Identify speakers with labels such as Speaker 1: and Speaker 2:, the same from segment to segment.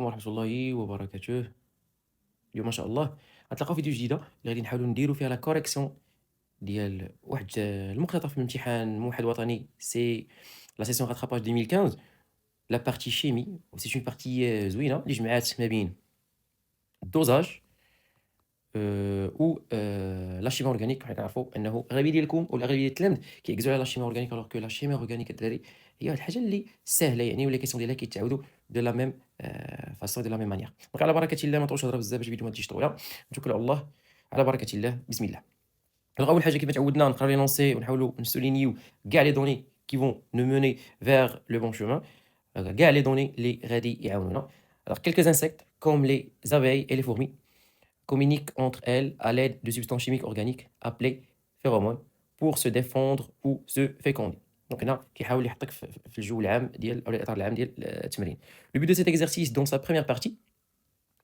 Speaker 1: ورحمة الله وبركاته. اليوم ما شاء الله غنتلاقاو فيديو جديدة اللي غادي نحاولوا نديروا فيها لا كوريكسيون ديال واحد المقتطف من امتحان موحد وطني سي لا سيسيون rattrapage 2015 لا بارتي شيمي سي اون بارتي زوينة اللي جمعات ما بين الدوزاج و لا شيمي اورغانيك. حنا كنعرفوا انه الاغلبيه ديالكم والاغلبيه ديال التلاميذ كيعكزوا على لا شيمي اورغانيك الوغ كو لا شيمي اورغانيك الدراري هي واحد الحاجه اللي سهله يعني ولا كيسيون ديالها كيتعاودوا دو لا ميم فاسون دو لا ميم مانيير. دونك على بركه الله ما نطولش نهضر بزاف باش الفيديو ما تجيش طويله. نتوكل على الله على بركه الله بسم الله. Alors, اول حاجه كيف تعودنا نقراو لي لونسي ونحاولوا نسولينيو كاع لي دوني كي فون نو موني فيغ لو بون chemin. كاع لي دوني اللي غادي يعاونونا. Alors quelques insectes comme les abeilles et les fourmis communiquent entre elles à l'aide de substances chimiques organiques appelées phéromones pour se défendre ou se féconder. Donc هنا كيحاول يحطك في الجو العام ديال او الاطار العام ديال التمرين. Le but de cet exercice dans sa première partie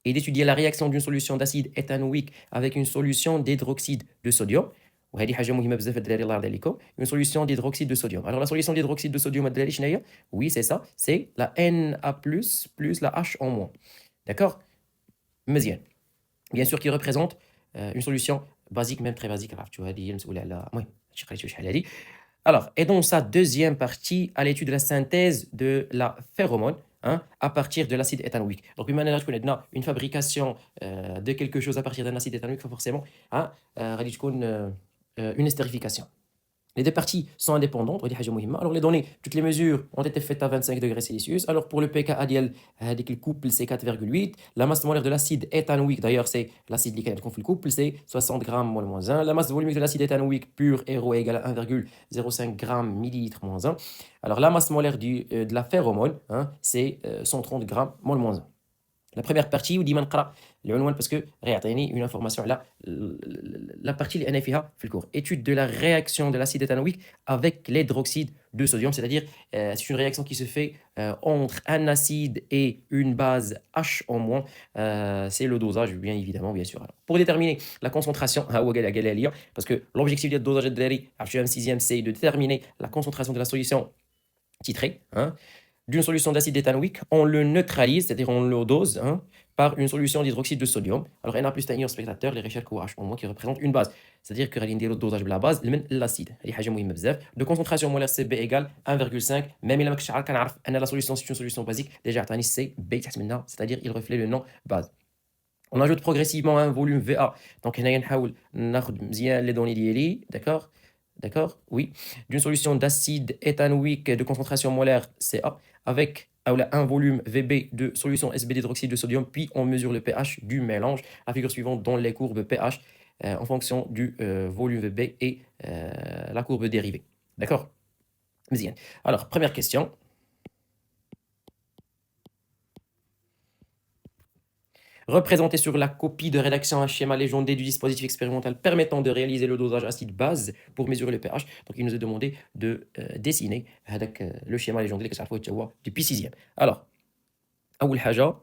Speaker 1: est d'étudier la réaction d'une solution d'acide éthanoïque avec une solution d'hydroxyde de sodium. وهذه حاجه مهمه بزاف الدراري الله يرضي عليكم. Une solution d'hydroxyde de sodium. Alors la solution d'hydroxyde de sodium الدراري شنو هي؟ Oui, c'est ça, c'est la Na+ plus la H en moins. D'accord? مزيان. Bien sûr qui représente une solution basique, même très basique. عرفتوا هذه هي المسؤوله على المهم هادشي قريتو شحال هادي. Alors, et dans sa deuxième partie, à l'étude de la synthèse de la phéromone, hein, à partir de l'acide éthanoïque. Donc, une fabrication de quelque chose à partir d'un acide éthanoïque, forcément, hein, une estérification. Les deux parties sont indépendantes. Alors, les données, toutes les mesures ont été faites à 25 degrés Celsius. Alors, pour le pKa le couple, c'est 4,8. La masse molaire de l'acide éthanoïque, d'ailleurs, c'est l'acide liquide qu'on fait le couple, c'est 60 grammes mol moins 1. La masse volumique de l'acide éthanoïque pur RO est égale à 1,05 grammes millilitre moins 1. Alors, la masse molaire de la phéromone, hein, c'est 130 grammes mol moins 1. La première partie وديما نقرا العنوان باسكو غيعطيني une information على la partie اللي انا فيها في الكور. Étude de la réaction de l'acide éthanoïque avec l'hydroxyde de sodium, c'est-à-dire c'est une réaction qui se fait entre un acide et une base H en moins. C'est le dosage bien évidemment bien sûr. Alors, pour déterminer la concentration ها هو قالها ليا parce que l'objectif ديال الدوزاج الدراري عرفتوا en 6e c'est de déterminer la concentration de la solution titrée, hein, d'une solution d'acide éthanoïque, on le neutralise, c'est-à-dire on le dose, hein, par une solution d'hydroxyde de sodium. Alors, Na plus تعني spectateur, les recherches OH en moins qui représente une base. C'est-à-dire que le dosage de la base, l'acide. De concentration molaire CB égale 1,5. Même il y a la solution, c'est une solution basique. Déjà, c'est B, c'est-à-dire il reflète le nom base. On ajoute progressivement un volume VA. Donc, on a les données d'IELI, d'accord? D'accord? Oui. D'une solution d'acide éthanoïque de concentration molaire CA avec un volume VB de solution SB d'hydroxyde de sodium, puis on mesure le pH du mélange. La figure suivante donne les courbes pH en fonction du volume VB et la courbe dérivée. D'accord? Alors, première question. Représenter sur la copie de rédaction un schéma légendé du dispositif expérimental permettant de réaliser le dosage acide-base pour mesurer le pH. Donc, il nous est demandé de dessiner le schéma légendé depuis 6e. Alors, أول حاجة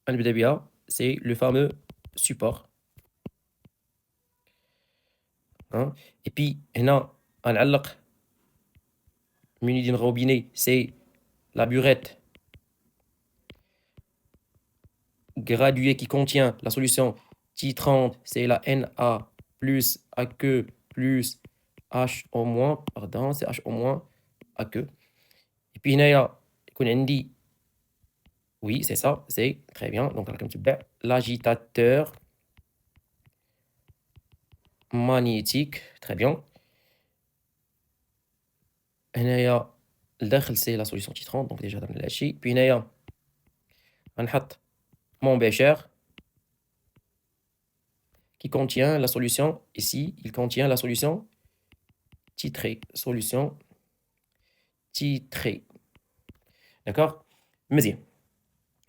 Speaker 1: غنبدا بها c'est le fameux support. Hein? Et puis, هنا غنعلق muni d'un robinet, c'est la burette graduée qui contient la solution titrante, c'est la Na plus AQ plus H au moins, pardon, c'est H au moins AQ. Et puis, oui, c'est ça, c'est très bien. Donc, l'agitateur magnétique, très bien. C'est la solution titrante, donc déjà dans le lâcher. Puis, mon bécher qui contient la solution, ici, il contient la solution titrée. Solution titrée. D'accord? مزيان.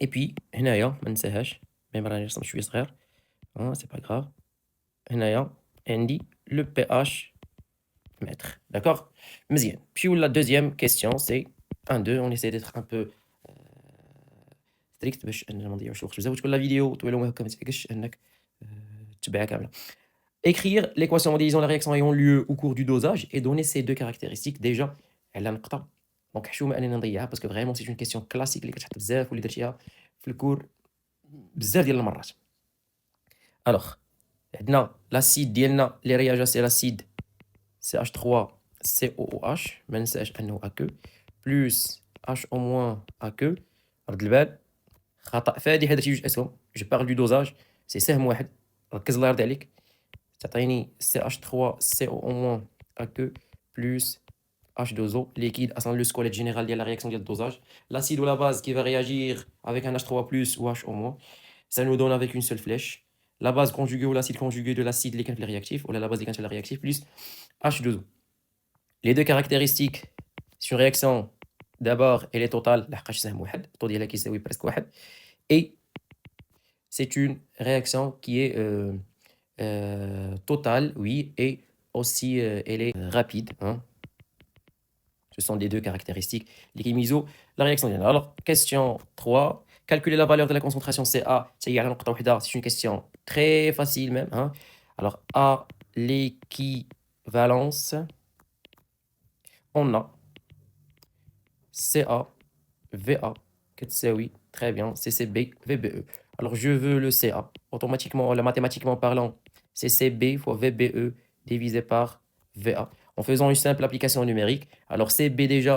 Speaker 1: Et puis, هنايا ما ننساهاش même راني رسمت شويه صغير c'est pas grave. هنايا عندي le pH mètre. D'accord? مزيان. Puis la deuxième question c'est 1 2 on essaie d'être un peu strict باش ما نضيعوش الوقت بزاف وتكون لا فيديو طويله وما كتعكسش انك تتبعها كامله. Écrire l'équation modélisant la réaction ayant lieu au cours du dosage et donner ces deux caractéristiques. Déjà, elle a نقطة. Donc, حشومة أنني نضيعها parce que vraiment c'est une question classique اللي كتحط بزاف واللي درتيها في الكور بزاف ديال المرات. الوغ عندنا لاسيد ديالنا اللي رياجا سي لاسيد CH3COOH، ما ننساش انه اكو بلس HO- اكو. رد البال، خطا فادح هذا شي جوج اسهم. جو بارل دو دوزاج، سي سهم واحد، ركز الله يرضي عليك. تعطيني CH3CO- اكو بلس H2O liquide اصلا لو squelette général ديال la réaction ديال الدوزاج. L'acide ou la base qui va réagir avec un H3+ ou HO-, ça nous donne avec une seule flèche la base conjuguée ou l'acide conjugué de l'acide اللي كان في الرياكتيف ولا la base اللي كانت في الرياكتيف plus H2O. Les deux caractéristiques sur une réaction, d'abord elle est totale لحقاش سهم واحد الطو ديالها كيساوي presque واحد, et c'est une réaction qui est totale, oui, et aussi elle est rapide, hein. Ce sont les deux caractéristiques. L'Iki미zo, la réaction. Alors, question 3. Calculer la valeur de la concentration CA. C'est une question très facile même, hein. Alors, à l'équivalence, on a CA, VA, oui, très bien, CCB, VBE. Alors, je veux le CA. Automatiquement, mathématiquement parlant, c'est CB fois VBE divisé par VA. En faisant une simple application numérique, alors CB déjà,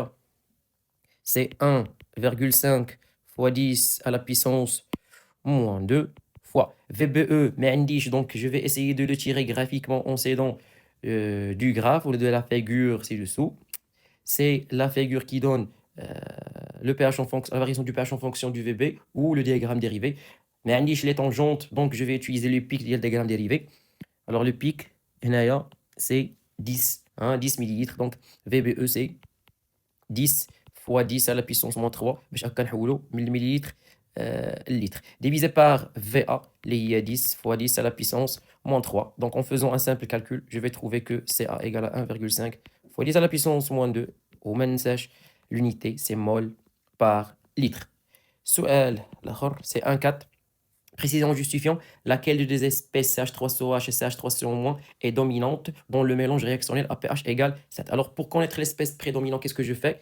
Speaker 1: c'est 1,5 fois 10 à la puissance moins 2 fois VBE, mais indice, donc je vais essayer de le tirer graphiquement en s'aidant du graphe ou de la figure ci-dessous. C'est la figure qui donne le pH en fonction, la variation du pH en fonction du VB ou le diagramme dérivé. Mais indice les tangentes, donc je vais utiliser le pic du diagramme dérivé. Alors le pic, c'est 10, hein, 10 millilitres, donc VBE c'est 10 fois 10 à la puissance moins 3, باش هكا نحولو من المليلتر litre, divisé par VA, les 10 fois 10 à la puissance moins 3. Donc en faisant un simple calcul, je vais trouver que CA égale à 1,5 fois 10 à la puissance moins 2, au مننساش l'unité c'est mol par litre. السؤال الآخر c'est 1,4. Précisément justifiant laquelle des espèces CH3COH et CH3CO- est dominante dans le mélange réactionnel à pH égale 7. Alors pour connaître l'espèce prédominante, qu'est-ce que je fais?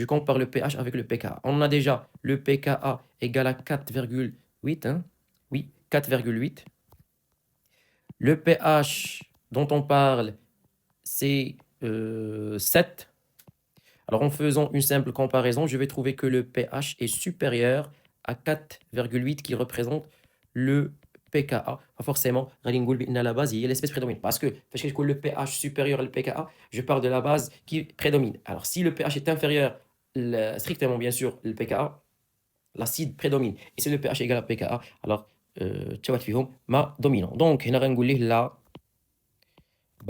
Speaker 1: Je compare le pH avec le pKa. On a déjà le pKa égale à 4,8, hein? Oui, 4,8. Le pH dont on parle, c'est 7. Alors en faisant une simple comparaison, je vais trouver que le pH est supérieur à 4,8 qui représente le pKa. Forcément, la base, il y a l'espèce prédominante. Parce que le pH supérieur au pKa, je parle de la base qui prédomine. Alors si le pH est inférieur, strictement bien sûr, le pKa, l'acide prédomine. Et si le pH est égal à pKa, alors ma dominant. Donc, la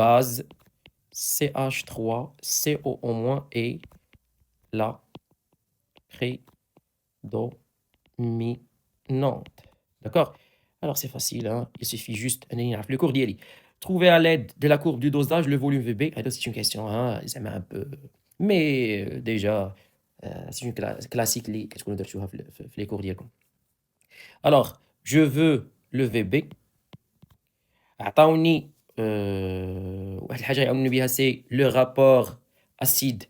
Speaker 1: base CH3CO- est la prédominante. D'accord? Alors c'est facile, hein? Il suffit juste le cours d'IELI. Trouver à l'aide de la courbe du dosage le volume VB. C'est une question, hein? Ça met un peu. Mais déjà, c'est une classique qu'est-ce qu'on a les cours d'IELI. Alors, je veux le VB. عطاوني واحد الحاجه يعاونوني بها سي لو رابور اسيد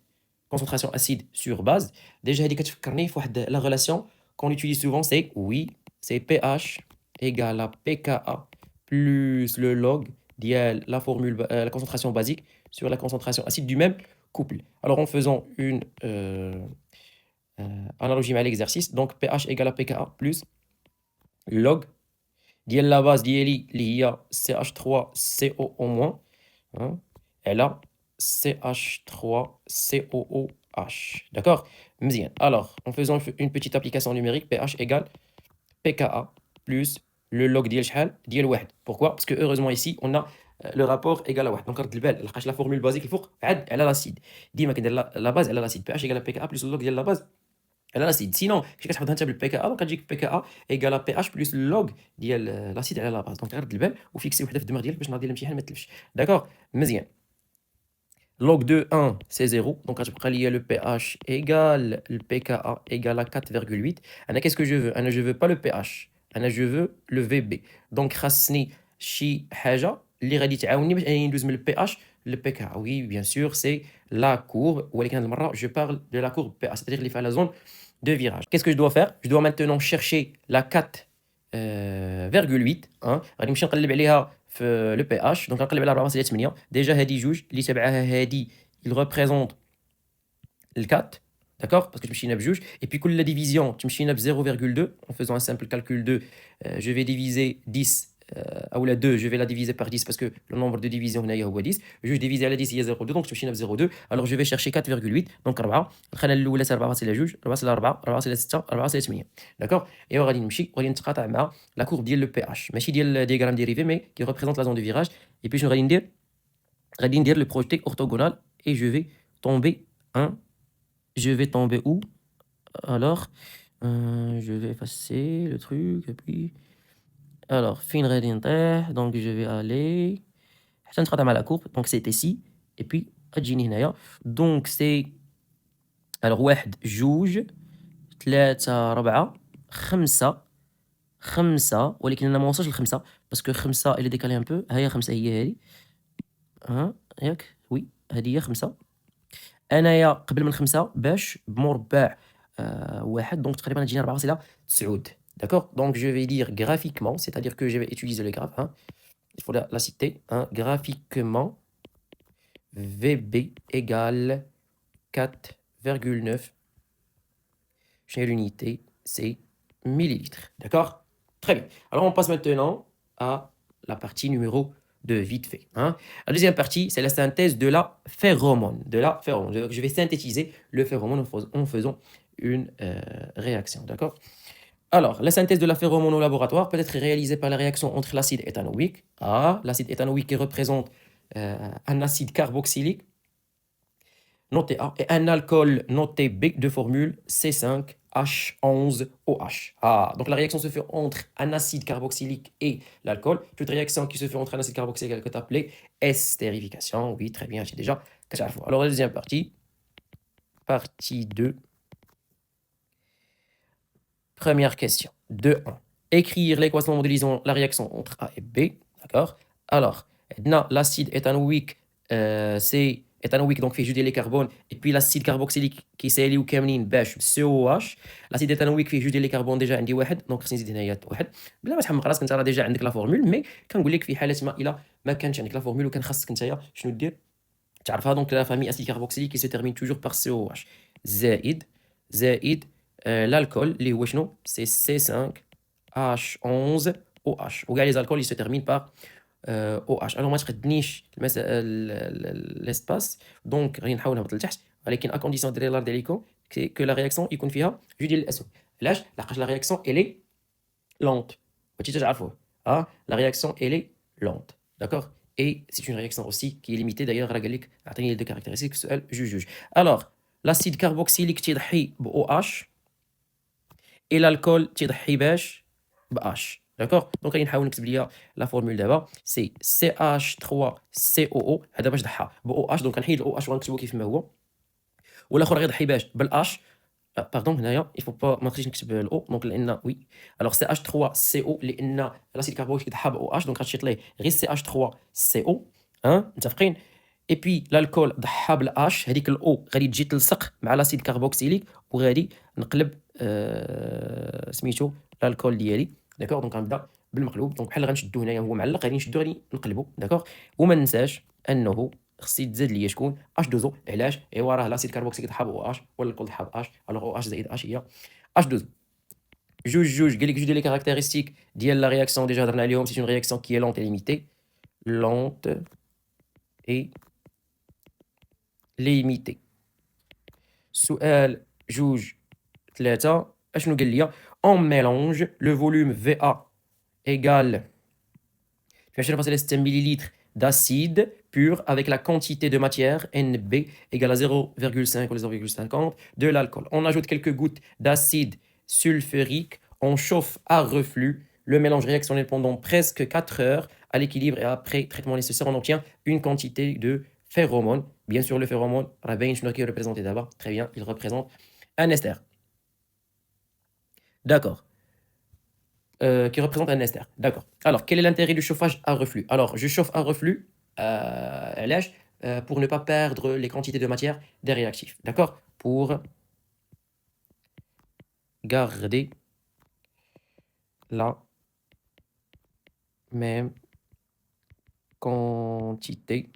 Speaker 1: concentration acide sur base. Déjà, هذه كتفكرني في واحد la relation qu'on utilise souvent, c'est oui, c'est pH égale à pKa plus le log dial la formule la concentration basique sur la concentration acide du même couple. Alors en faisant une analogie avec l'exercice, donc pH égale à pKa plus log ديال la base ديالي اللي هي CH3CO-, hein, elle a CH3COOH. D'accord? Mzien. Alors, en faisant une petite application numérique, pH égale pKa plus le log ديال شحال ديال واحد. Pourquoi? Parce que heureusement ici, on a le rapport égal à واحد. Donc رد البال لحقاش la formule basique الفوق عاد على l'acide. ديما كندير la base على l'acide. pH égale à pKa plus le log ديال la base على l'acide. Sinon, كي كتحفظها انت بالبيكا دونك غتجيك pKa égale à pH plus log ديال l'acide على la base. Donc رد البال وفيكسي وحده في الدماغ ديالك باش نهار ديال الامتحان ما تلفش. D'accord? مزيان. Log de 1, c'est 0. Donc, le pH égale le pKa égale à 4,8. Qu'est-ce que je veux? Je ne veux pas le pH. Je veux le VB. Donc, خاصني شي حاجة اللي غادي تعاوني باش ندوز من le pH le pKa. Oui, bien sûr, c'est la courbe. ولكن هذه المرة je parle de la courbe pH, c'est-à-dire اللي فيها la zone de virage. Qu'est-ce que je dois faire? Je dois maintenant chercher la 4,8. غادي نمشي نقلب عليها في le pH. Donc غنقلب على 4.8. Déjà هادي جوج اللي تبعها هادي il représente le 4. D'accord? Parce que je me suis بجوج. Et puis كل division تمشينا ب 0,2. En faisant un simple calcul de je vais diviser 10 ou la 2, je vais la diviser par 10 parce que le nombre de divisions هنايا هو 10. Je divise على 10 هي 0,2 donc تمشينا ب 0,2. Alors je vais chercher 4,8 donc 4. الخانه الاولى 4.2 4.4 4.6 4.8. D'accord? Et غادي نمشي وغادي نتقاطع مع la courbe ديال le pH ماشي ديال le diagramme dérivé mais qui représente la zone de virage. Et puis je غادي ندير le projeté orthogonal et je vais tomber je vais tomber où? Alors, je vais effacer le truc et puis alors fin غادي نطيح donc je vais aller حتى نتقاطع مع la courbe donc c'était ici et puis غتجيني هنايا donc c'est alors 1 2 3 4 5 ولكن انا ما وصلش ل5 باسكو 5 اللي ديكالي ان بو ها هي 5 هي هذه ياك وي هذه هي 5 انايا قبل من 5 باش بمربع واحد دونك تقريبا تجينا 4.9. D'accord? Donc je vais dire graphiquement, c'est-à-dire que je vais utiliser le graphe. Il faut la citer. Graphiquement, VB égale 4,9. Chez l'unité, c'est millilitres. D'accord? Très bien. Alors on passe maintenant à la partie numéro 2, vite fait. La deuxième partie, c'est la synthèse de la phéromone. Je vais synthétiser le phéromone en faisant une réaction. D'accord? Alors, la synthèse de la phéromone au laboratoire peut être réalisée par la réaction entre l'acide éthanoïque, l'acide éthanoïque qui représente un acide carboxylique, noté A, et un alcool noté B de formule C5H11OH. Donc la réaction se fait entre un acide carboxylique et l'alcool. Toute réaction qui se fait entre un acide carboxylique est appelée estérification. Oui, très bien, j'ai déjà. Alors, la deuxième partie, partie 2. Première question. 2.1. Écrire l'équation modélisant la réaction entre A et B. D'accord? Alors, l'acide éthanoïque, c'est éthanoïque, donc fait juder les carbones. Et puis l'acide carboxylique qui c'est li وكاملين باش COH. L'acide éthanoïque fait juder les carbones déjà عندي واحد دونك خصني نزيد هنايا واحد بلا ما تحمق راسك انت راه ديجا عندك لا فورمول مي كنقول لك في حاله ما الا ما كانش عندك لا فورمول وكان خاصك نتايا شنو دير تعرفها. دونك لا فامille acide carboxylique qui se termine toujours par COH زائد l'alcool اللي هو شنو c'est C5H11OH وكاع les alcools ils se terminent par OH. alors ما تقدنيش l'espace دونك غادي نحاول نهبط لتحت ولكن ا كونديسيون دير لارد عليكم كو لا رياكسيون يكون فيها جوج ديال الاسهم. علاش؟ لحقاش لا رياكسيون الي لونت بغيتي تعرفوه la réaction elle est lente. D'accord? Et c'est une réaction aussi qui est limitée. D'ailleurs, راه قال لك اعطيني les deux caractéristiques سؤال جوج. Alors, l'acide carboxylique تيضحي ب OH et l'alcool تيضحي باش ب H. D'accord? Donc غادي نحاول نكتب ليا لا فورمول دابا سي CH3COO هذا باش ضحى ب OH دونك غنحيد ال OH وغنكتبو كيف ما هو والاخر غيضحي باش بالH. باردون هنايا il faut pas ما نقدرش نكتب الاو دونك لان وي alors CH3CO لان لاسيد كاربوكسيليك ضحى ب OH دونك غتشيط ليه غير CH3CO متفقين. اي بي الكول ضحى بالH هذيك الاو غادي تجي تلصق مع لاسيد كاربوكسيليك وغادي نقلب سميتو الكول ديالي. داكوغ دونك غنبدا بالمقلوب دونك بحال غنشدو هنايا هو معلق غادي نشدو غادي نقلبو. داكوغ وما ننساش انه خصني تزاد ليا شكون H2O. علاش؟ ايوا راه لاسيد كاربوكسيليك ضحى ب OH ولا الكول ضحى ب H الوغ OH زائد H هي H2O. جوج قال لك جوج ديال لي كاركتيرستيك ديال لا رياكسيون ديجا هضرنا عليهم. سي اون رياكسيون كي لونت اي ليميتي et limité. سؤال جوج 3 اشنو قال لي on mélange le volume VA égale 20,6 ml d'acide pur avec la quantité de matière NB égale à 0,5 ou 0,50 de l'alcool. On ajoute quelques gouttes d'acide sulfurique, on chauffe à reflux, le mélange réactionne pendant presque 4 heures à l'équilibre et après traitement nécessaire, on obtient une quantité de phéromone. Bien sûr, le phéromone, qui est représenté d'abord. Très bien, il représente un ester. D'accord. Qui représente un ester. D'accord. Alors, quel est l'intérêt du chauffage à reflux? Alors, je chauffe à reflux pour ne pas perdre les quantités de matière des réactifs. D'accord? Pour garder la même quantité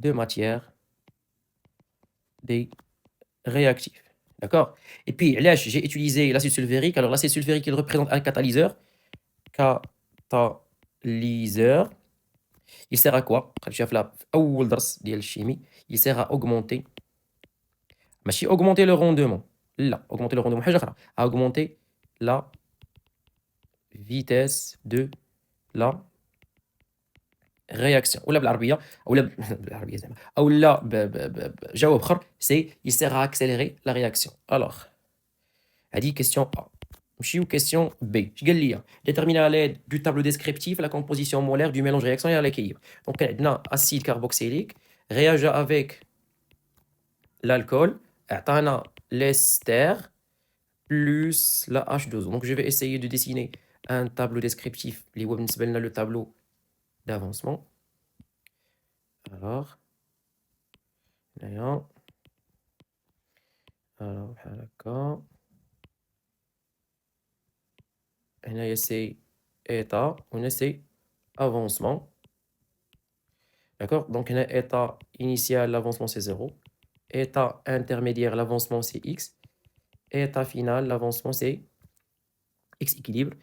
Speaker 1: de matière des réactifs. D'accord? Et puis, là, j'ai utilisé l'acide sulfurique. Alors, l'acide sulfurique, il représente un catalyseur. Catalyseur. Il sert à quoi? Il sert à augmenter. ماشي augmenter le rendement. Là, augmenter le rendement. À augmenter la vitesse de la réaction. Ou là, بالعربية ou là بالعربية زعما ou là جواب آخر, c'est il sert à accélérer la réaction. Alors, هذه question A. نمشيو question B. اش قال لي déterminer à l'aide du tableau descriptif la composition molaire du mélange réactionnel à l'équilibre. Donc عندنا acide carboxylique réagit avec l'alcool, عطانا l'ester plus la H2O. Donc je vais essayer de dessiner un tableau descriptif اللي هو بالنسبة لنا le tableau d'avancement. Alors, هنايا alors بحال هكا هنايا سي état وهنا سي avancement. D'accord? Donc, état initial, l'avancement c'est 0. État intermédiaire, l'avancement c'est x. État final, l'avancement c'est x équilibre.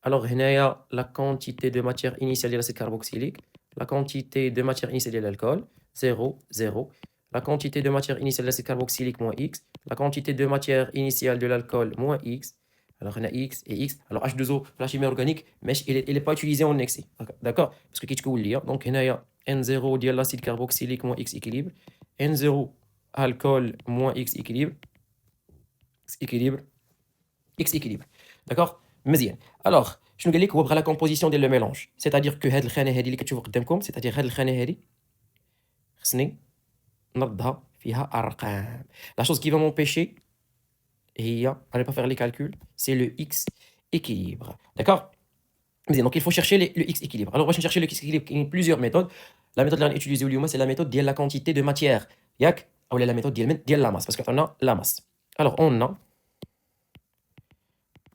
Speaker 1: Alors, il y a la quantité de matière initiale de l'acide carboxylique, la quantité de matière initiale de l'alcool, 0, 0. La quantité de matière initiale de l'acide carboxylique, moins x. La quantité de matière initiale de l'alcool, moins x. Alors, on a x et x. Alors, H2O, la chimie organique, mais il n'est pas utilisé en excès. D'accord? Parce que qu'est-ce qu'il y a? Donc, il y a N0 de l'acide carboxylique moins x équilibre. N0 alcool moins x équilibre. X équilibre. X équilibre. D'accord? مزيان. Alors, شنو قال لك هو بغى la composition ديال le mélange. C'est-à-dire que هاد الخانة هادي اللي كتشوفوا قدامكم, c'est-à-dire هاد الخانة هادي خصني نردها فيها أرقام. La chose qui va m'empêcher هي, on ne va pas faire les calculs, c'est le x équilibre. D'accord? Donc, il faut chercher le x équilibre. Alors, on va chercher le x équilibre. Il y a plusieurs méthodes. La méthode qu'on utilise aujourd'hui, c'est la méthode de la quantité de matière. Yak, ou la méthode de la masse, parce qu'on a la masse. Alors, on a,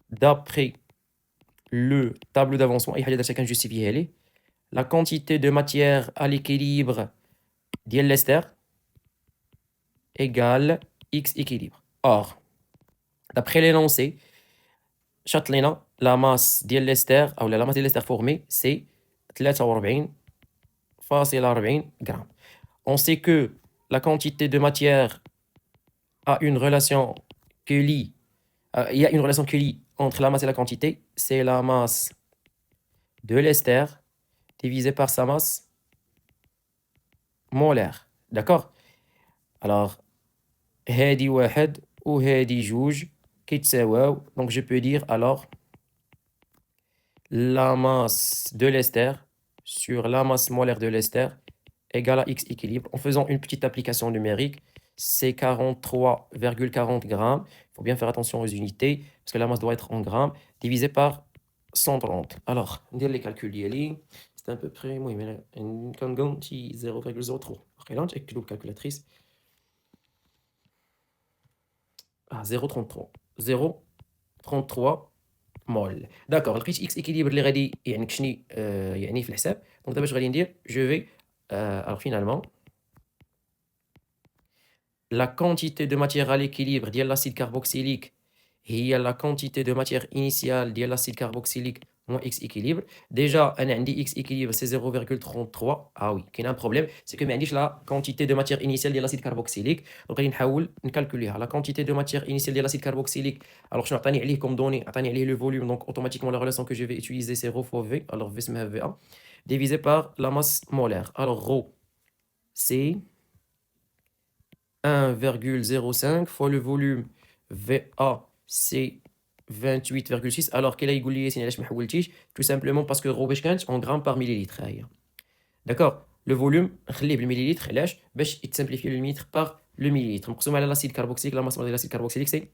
Speaker 1: d'après le tableau d'avancement, il y a chacun justifier la quantité de matière à l'équilibre de l'ester égale x équilibre. Or, d'après l'énoncé, Châtelaina, la masse de l'ester, ou la masse de l'ester formée, c'est 43,40 grammes. On sait que la quantité de matière a une relation que lie, il y a une relation que lie entre la masse et la quantité, c'est la masse de l'ester divisée par sa masse molaire. D'accord? Alors, هادي واحد و هادي جوج كيتساواو, donc je peux dire alors la masse de l'ester sur la masse molaire de l'ester égale à x équilibre. En faisant une petite application numérique, c'est 43,40 grammes. Il faut bien faire attention aux unités, parce que la masse doit être en grammes, divisé par 130. Alors, on dit les calculs d'Yeli, c'est à peu près, oui, mais une 0,03. Regarde, avec la calculatrice. Ah, 0,33. 0,33 مول. داكوغ, لقيت x équilibre اللي غادي يعني كشني يعني في الحساب. دونك دابا اش غادي ندير, je vais alors finalement la quantité de matière à l'équilibre de l'acide carboxylique هي la quantité de matière initiale de l'acide carboxylique moins x équilibre. Déjà, أنا عندي x équilibre c'est 0,33. Ah oui, كاين un problème, c'est que ما عنديش la quantité de matière initiale de l'acide carboxylique. Donc غادي نحاول نكالكوليها. La quantité de matière initiale de l'acide carboxylique. Alors شنو عطاني عليه comme données, عطاني عليه le volume, donc automatiquement la relation que je vais utiliser c'est ρ fois V. Alors V اسمها VA divisé par la masse molaire. Alors ρ c'est 1,05 fois le volume. VA c'est 28,6. Alors quel est le tout simplement parce que ρ باش كانت en grammes par millilitre. D'accord? Le volume خليه بالمليليتر, علاش باش يتسمبليفي le litre par le millilitre. مقسوم على l'acide carboxylique, la masse de l'acide carboxylique c'est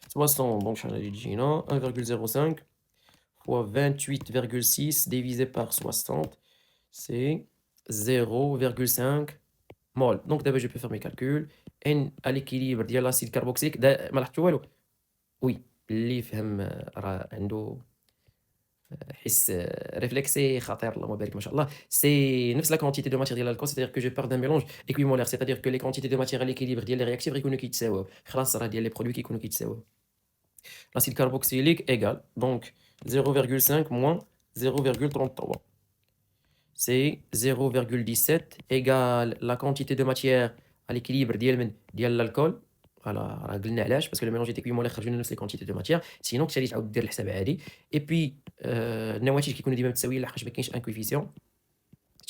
Speaker 1: 60. Donc je تجينا 1,05 fois 28,6 divisé par 60, c'est 0,5 مول. دونك دابا جو بو فير مي كالكول ان à l'équilibre ديال لاسيد كربوكسيليك ما لاحظتوا والو. وي اللي فهم راه عنده حس réflexé خطير اللهم بارك ما شاء الله. سي نفس لا كونتيتي دو ماتير ديال الكول c'est-à-dire que je pars d'un mélange équimolaire c'est-à-dire que les quantités de matière à l'équilibre ديال les réactifs غيكونوا كيتساواو. خلاص راه ديال les produits كيكونوا كيتساواو. L'acide carboxylique égale donc 0,5 moins 0,33. C'est 0,17 égale la quantité de matière à l'équilibre ديال l'alcool. Voilà, راه قلنا علاش parce que le mélange est équilibré خرج لنا نفس les quantités de matière. Sinon كنتي غادي تعاود دير الحساب عادي. Et puis النواتج كيكونوا ديما متساويين لحقاش ما كاينش ان كويفيسيون.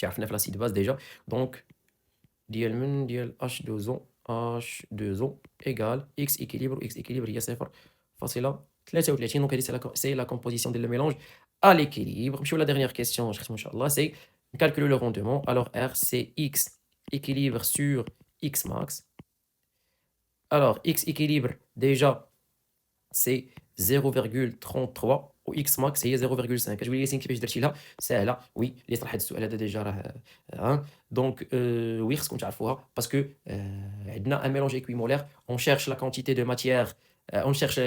Speaker 1: عرفنا في لاسيد باز ديجا. دونك ديال H2O H2O égale X équilibre X équilibre هي 0,33. Donc c'est la composition de le mélange à l'équilibre. Je la dernière question, c'est calculer le rendement. Alors R c'est X équilibre sur X max. Alors X équilibre déjà c'est 0,33 و X max هي 0,5. كتقول لي ياسين كيفاش درتي لها؟ ساهله وي اللي طرح هذا السؤال هذا ديجا راه دونك وي خصكم تعرفوها باسكو عندنا ان ميلونج équimolaire on cherche la quantité de matière on cherche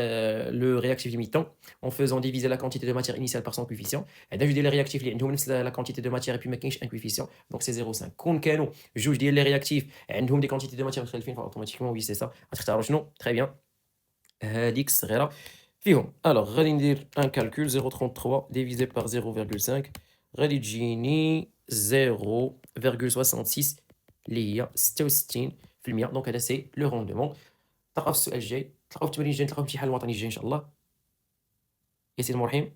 Speaker 1: le réactif limitant en faisant diviser la quantité de matière initiale par son coefficient. عندنا جوج ديال les réactifs اللي عندهم نفس la quantité de matière et puis ما كاينش un coefficient donc c'est 0,5. كون كانوا جوج ديال les réactifs عندهم des quantités de matière مختلفين فautomatiquement oui c'est ça غتختاروا شنو très bien هذيك الصغيره فيهم. الوغ غادي ندير ان كالكول 0.33 ديفيزي بار 0.5 غادي تجيني 0.66 اللي هي 66%. دونك هذا سي لو روندمون. تلقاو في السؤال الجاي، تلقاو في التمرين الجاي، تلقاو في الامتحان الوطني الجاي ان شاء الله. ياسين مرحيم.